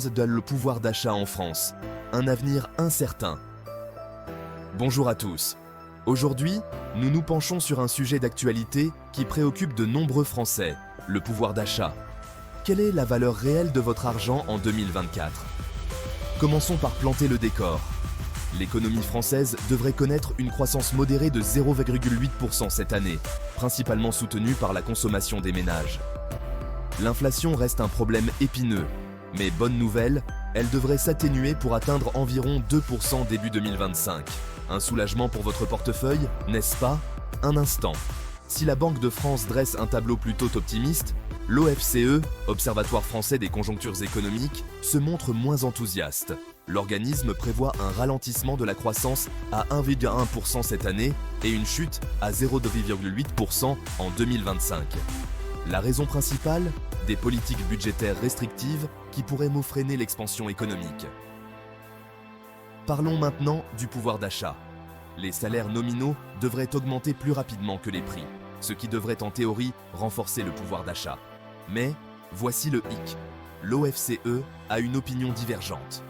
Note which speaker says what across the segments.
Speaker 1: Française donne le pouvoir d'achat en France. Un avenir incertain. Bonjour à tous. Aujourd'hui, nous nous penchons sur un sujet d'actualité qui préoccupe de nombreux Français, le pouvoir d'achat. Quelle est la valeur réelle de votre argent en 2024? Commençons par planter le décor. L'économie française devrait connaître une croissance modérée de 0,8% cette année, principalement soutenue par la consommation des ménages. L'inflation reste un problème épineux, mais bonne nouvelle, elle devrait s'atténuer pour atteindre environ 2% début 2025. Un soulagement pour votre portefeuille, n'est-ce pas? Un instant. Si la Banque de France dresse un tableau plutôt optimiste, l'OFCE, Observatoire français des conjonctures économiques, se montre moins enthousiaste. L'organisme prévoit un ralentissement de la croissance à 1,1% cette année et une chute à 0,8% en 2025. La raison principale? Des politiques budgétaires restrictives qui pourraient freiner l'expansion économique. Parlons maintenant du pouvoir d'achat. Les salaires nominaux devraient augmenter plus rapidement que les prix, ce qui devrait en théorie renforcer le pouvoir d'achat. Mais voici le hic. L'OFCE a une opinion divergente.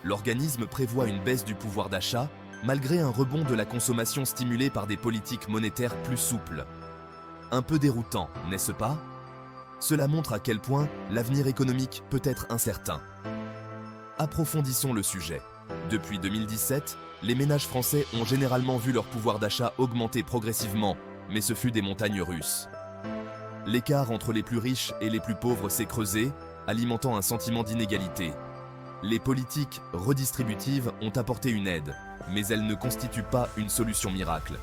Speaker 1: L'organisme prévoit une baisse du pouvoir d'achat malgré un rebond de la consommation stimulée par des politiques monétaires plus souples. Un peu déroutant, n'est-ce pas? Cela montre à quel point l'avenir économique peut être incertain. Approfondissons le sujet. Depuis 2017, les ménages français ont généralement vu leur pouvoir d'achat augmenter progressivement, mais ce fut des montagnes russes. L'écart entre les plus riches et les plus pauvres s'est creusé, alimentant un sentiment d'inégalité. Les politiques redistributives ont apporté une aide, mais elles ne constituent pas une solution miracle.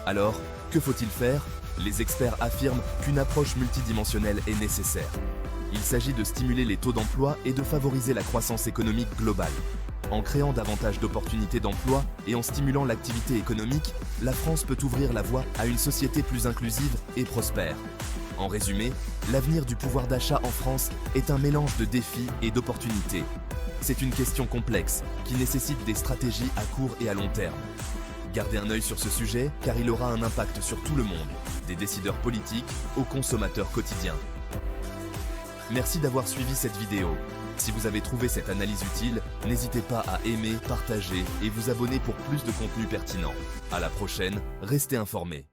Speaker 1: Alors, que faut-il faire? Les experts affirment qu'une approche multidimensionnelle est nécessaire. Il s'agit de stimuler les taux d'emploi et de favoriser la croissance économique globale. En créant davantage d'opportunités d'emploi et en stimulant l'activité économique, la France peut ouvrir la voie à une société plus inclusive et prospère. En résumé, l'avenir du pouvoir d'achat en France est un mélange de défis et d'opportunités. C'est une question complexe qui nécessite des stratégies à court et à long terme. Gardez un œil sur ce sujet car il aura un impact sur tout le monde, des décideurs politiques aux consommateurs quotidiens. Merci d'avoir suivi cette vidéo. Si vous avez trouvé cette analyse utile, n'hésitez pas à aimer, partager et vous abonner pour plus de contenu pertinent. À la prochaine, restez informés.